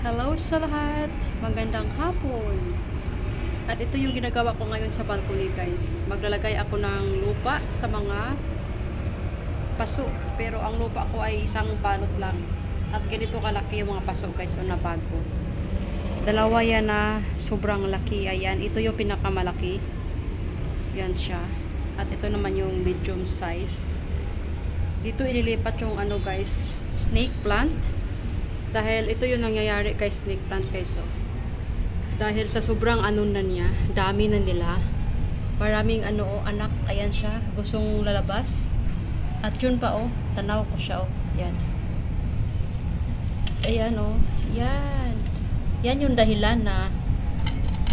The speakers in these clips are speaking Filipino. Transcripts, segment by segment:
Hello sa lahat! Magandang hapon! At ito yung ginagawa ko ngayon sa balcony guys. Maglalagay ako ng lupa sa mga paso. Pero ang lupa ko ay isang balot lang. At ganito kalaki yung mga paso guys na bago. Dalawa yan na sobrang laki. Ayan, ito yung pinakamalaki. Yan siya. At ito naman yung medium size. Dito ililipat yung ano guys, snake plant. Dahil ito yung nangyayari kay snake plant guys. Dahil sa sobrang ano na niya, dami na nila. Maraming anak, ayan siya, gustong lalabas. At yun pa tanaw ko siya yan. Ayan yan. Yan yung dahilan na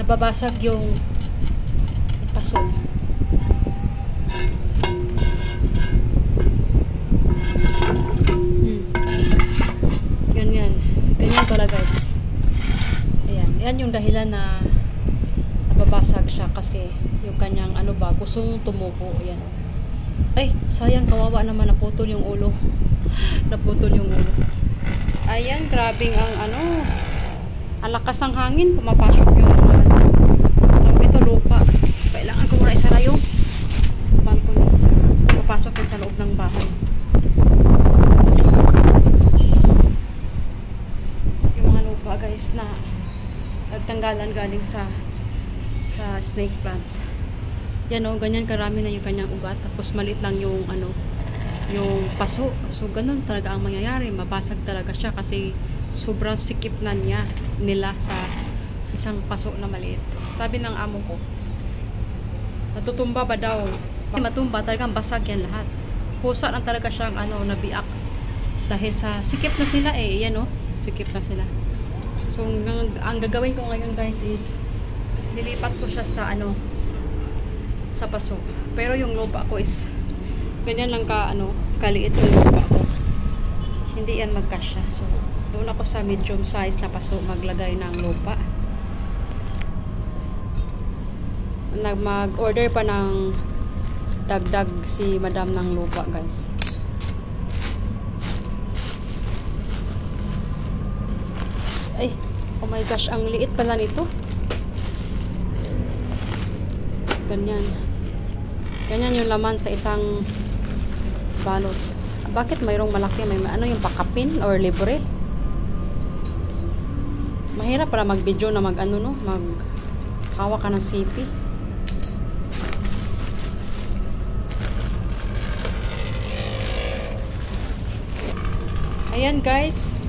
nababasag yung paso. Ganyan pala guys. Yan yung dahilan na nababasag siya kasi yung kanyang gustong tumubo. Ayan. Ay, sayang, kawawa naman, naputol yung ulo. Naputol yung ulo. Ayan, grabing ang ang lakas ng hangin, pumapasok yung ito lupa. Kailangan ko muna isara yung balcony. Pumapasok yun sa loob ng bahay. Yung mga lupa guys na nagtanggalan galing sa snake plant. Yan ganyan karami na yung kanyang ugat. Tapos maliit lang yung yung paso. So ganun talaga ang mangyayari. Mabasag talaga siya kasi sobrang sikip na nila sa isang paso na maliit. Sabi ng amo ko, natutumba ba daw? Matumba, talagang basag yan lahat. Kusa lang talaga siyang nabiak. Dahil sa sikip na sila yan sikip na sila. So ang gagawin ko ngayon guys is nilipat ko siya sa sa paso. Pero yung lupa ko is ganyan lang kaliit yung lupa ko. Hindi yan magkasya. So doon ako sa medium size na paso maglagay ng lupa. Mag-order pa ng dagdag si madam ng lupa guys. Ay, oh my gosh, ang liit pala nito. Ganyan. Ganyan yung laman sa isang balot. Bakit mayroong malaki? May yung pakapin or libre? Mahirap para mag-video na mag-hawa ka ng sipi. Ayan guys.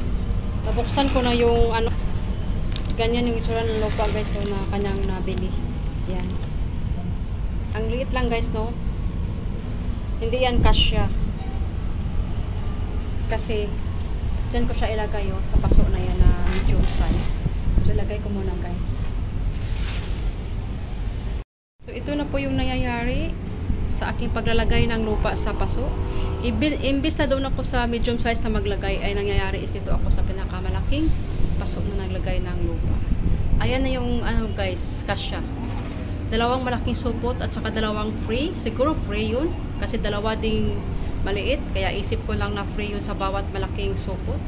Nabuksan ko na yung ganyan yung itsura ng lupa guys na kanyang nabili. Yan. Ang liit lang guys hindi yan kasya. Kasi dyan ko siya ilagay sa paso na yan na medium size. So ilagay ko muna guys. So ito na po yung nangyayari sa aking paglalagay ng lupa sa paso. Imbis na doon ako sa medium size na maglagay, ay nangyayari is dito ako sa pinakamalaking paso na naglagay ng lupa. Ayan na yung guys, kasya. Dalawang malaking supot at saka dalawang free. Siguro free yun kasi dalawa ding maliit, kaya isip ko lang na free yun sa bawat malaking supot.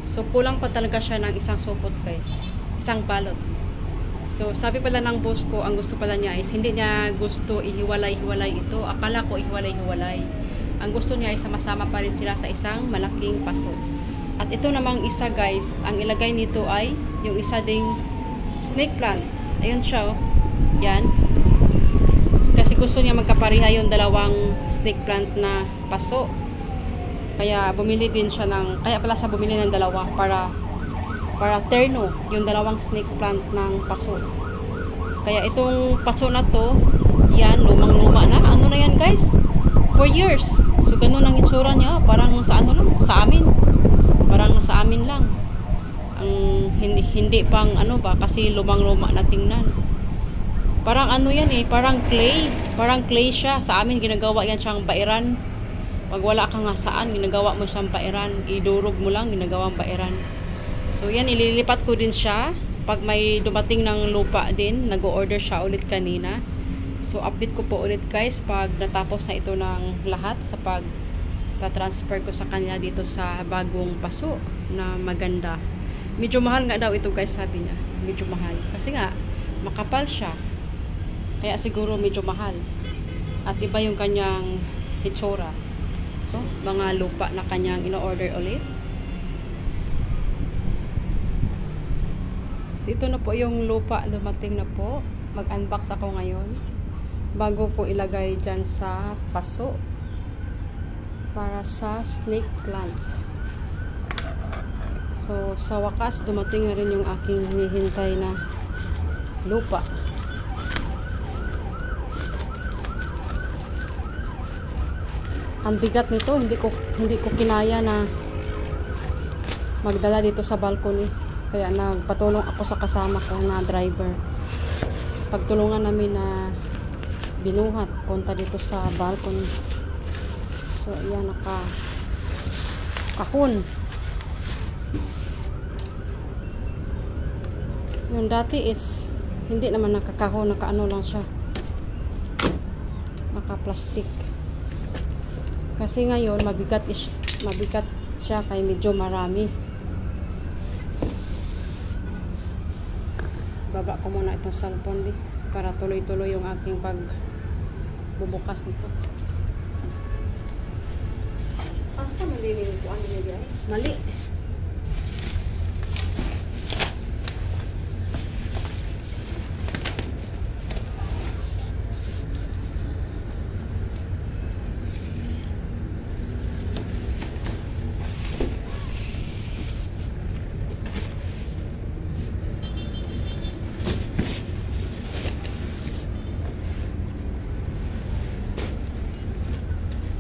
So kulang pa talaga siya ng isang supot guys, isang balot. So sabi pala ng boss ko, ang gusto pala niya is hindi niya gusto ihiwalay-hiwalay ito. Akala ko ihiwalay-hiwalay. Ang gusto niya ay sama-sama pa rin sila sa isang malaking paso. At ito namang isa guys, ang ilagay nito ay yung isa ding snake plant. Ayun siya yan. Kasi gusto niya magkapareha yung dalawang snake plant na paso. Kaya bumili din siya kaya pala siya bumili ng dalawa para terno yung dalawang snake plant ng paso. Kaya itong paso na to, yan, lumang-luma na. Ano na yan guys? 4 years. So ganun ang itsura niya. Parang sa lang, sa amin. Parang sa amin lang. Ang hindi pang kasi lumang-luma na tingnan. Parang yan parang clay. Parang clay siya. Sa amin ginagawa yan siyang bairan. Pag wala kang saan, ginagawa mo siyang bairan. Idurog mo lang, ginagawang bairan. So yan, ililipat ko din siya. Pag may dumating ng lupa din, nag-o-order siya ulit kanina. So update ko po ulit guys pag natapos na ito ng lahat sa pag-transfer ko sa kanya dito sa bagong paso na maganda. Medyo mahal nga daw ito guys, sabi niya. Medyo mahal. Kasi nga, makapal siya. Kaya siguro medyo mahal. At iba yung kanyang hitsura. So, mga lupa na kanyang ino-order ulit. Ito na po yung lupa, dumating na po. Mag-unbox ako ngayon. Bago ko ilagay dyan sa paso. Para sa snake plant. So, sa wakas, dumating na rin yung aking hinihintay na lupa. Ang bigat nito, hindi ko kinaya na magdala dito sa balcony. Kaya nagpatulong ako sa kasama ko na driver. Pagtulungan namin na binuhat punta dito sa balcony. So, ayan, kahon. Yung dati is hindi naman nakakahon, nakaano lang siya, naka-plastic. Kasi ngayon mabigat siya kaya medyo marami. Baba ko muna itong cellphone para tuloy-tuloy yung aking pagbubukas nito. Asa malilinig ko ano niya ay? Mali.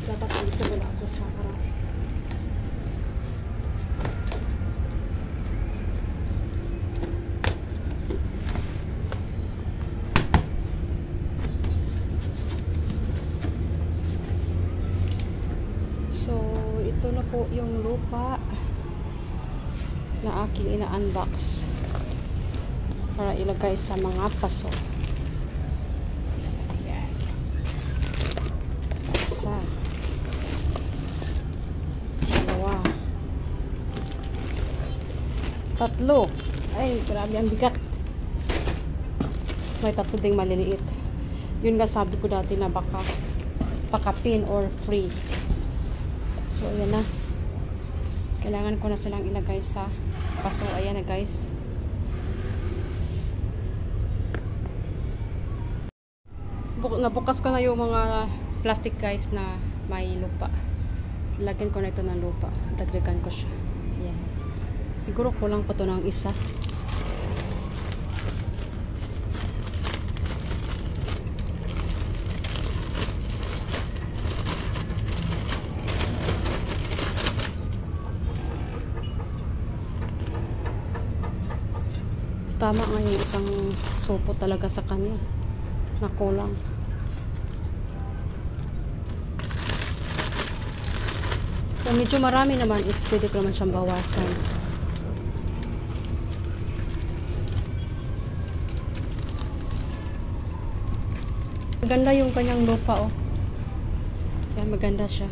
Dapat dito wala ako sa harap. So, ito na po yung lupa na aking ina-unbox para ilagay sa mga paso. Ayan. Isa. Dalawa. Tatlo. Ay, grabe ang bigat. May tatlo ding maliliit. Yun nga sabi ko dati na baka pakapin or free. So, ayan na. Kailangan ko na silang ilagay sa paso. Ayan na guys. Nabukas ko na yung mga plastic guys na may lupa. Lagyan ko na ito ng lupa. Dagdagan ko siya. Ayan. Siguro kulang pa ito ng isa. Tama nga yung isang sopo talaga sa kanya na kulang. So medyo marami naman is pwede ko naman siyang bawasan. Maganda yung kanyang lupa oh. Kaya maganda siya.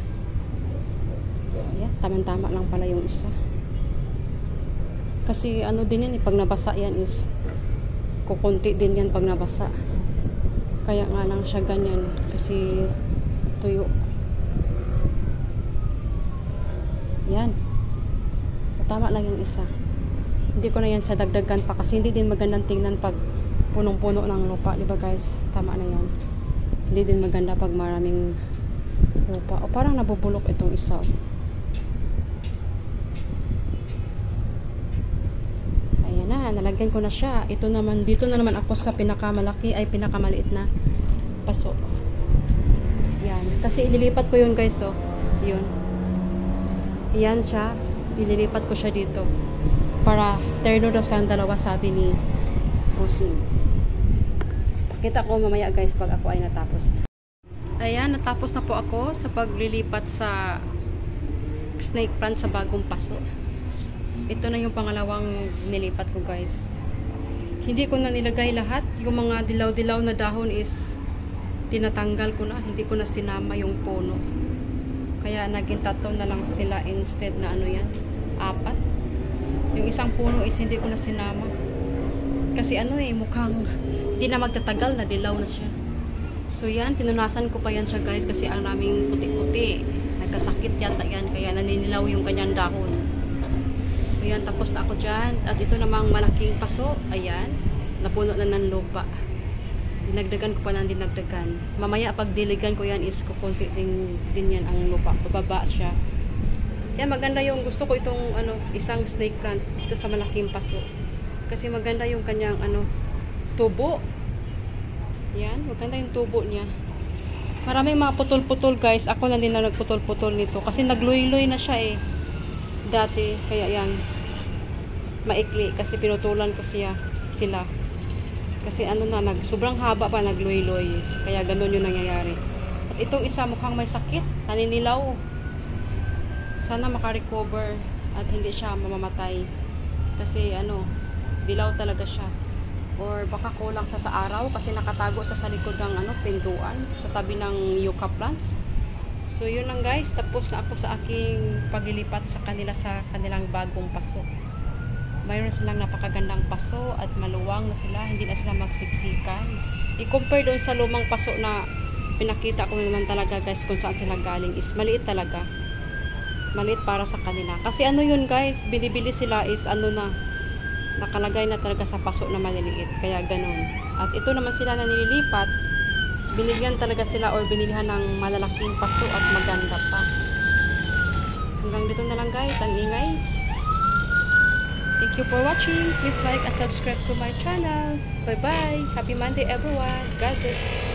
Ayan, tama-tama lang pala yung isa. Kasi ano din yan, pag nabasa yan is kukunti din yan pag nabasa. Kaya nga lang siya ganyan kasi tuyo. Yan. Tama lang yung isa. Hindi ko na yan sa dagdagan pa kasi hindi din magandang tingnan pag punong-puno ng lupa. Diba guys? Tama na yan. Hindi din maganda pag maraming lupa. O parang nabubulok itong isa. Nalagyan ko na siya. Ito naman, dito na naman ako sa pinakamalaki ay pinakamaliit na paso. Yan. Kasi ililipat ko yun guys, oh. Yun. Yan siya. Ililipat ko siya dito. Para terno daw sa dalawa, sabi ni Rosing. So, pakita ko mamaya guys pag ako ay natapos na. Ayan, natapos na po ako sa paglilipat sa snake plant sa bagong paso. Ito na yung pangalawang nilipat ko guys. Hindi ko na nilagay lahat. Yung mga dilaw-dilaw na dahon is tinatanggal ko na. Hindi ko na sinama yung puno. Kaya naging 3 na lang sila instead na ano yan, 4. Yung isang puno is hindi ko na sinama. Kasi ano eh, mukhang hindi na magtatagal, na dilaw na siya. So yan, pinunasan ko pa yan siya guys kasi ang naming puti-puti. Nagkasakit yata yan, kaya naninilaw yung kanyang dahon. So yan, tapos na ako dyan. At ito namang malaking paso, ayan, napuno na ng lupa. Dinagdagan ko pa ng dinagdagan. Mamaya pag diligan ko yan is kukunti din yan ang lupa. Bababa siya. Yan, maganda yung, gusto ko itong isang snake plant dito sa malaking paso. Kasi maganda yung kanyang tubo. Yan, maganda yung tubo niya. Maraming mga putol-putol guys. Ako lang din na nagputol-putol nito. Kasi nagluy-luy na siya eh. Dati, kaya yan. Maikli kasi pinutulan ko sila. Kasi sobrang haba pa, nagluy-luy. Kaya ganun yung nangyayari. At itong isa mukhang may sakit. Naninilaw. Sana makarecover at hindi siya mamamatay. Kasi dilaw talaga siya. Or baka kulang sa araw kasi nakatago sa likod ng pintuan sa tabi ng yucca plants. So yun lang guys, tapos na ako sa aking paglilipat sa kanilang bagong paso. Mayroon silang napakagandang paso at maluwang na sila, hindi na sila magsiksikan. I-compare doon sa lumang paso na pinakita ko naman talaga guys kung saan sila galing is maliit talaga. Maliit para sa kanila. Kasi yun guys, binibili sila is nakalagay na talaga sa paso na maliliit. Kaya ganun. At ito naman sila na nililipat, binigyan talaga sila or binilihan ng malalaking paso at maganda pa. Hanggang dito na lang guys, ang ingay. Thank you for watching. Please like and subscribe to my channel. Bye bye. Happy Monday everyone. God bless.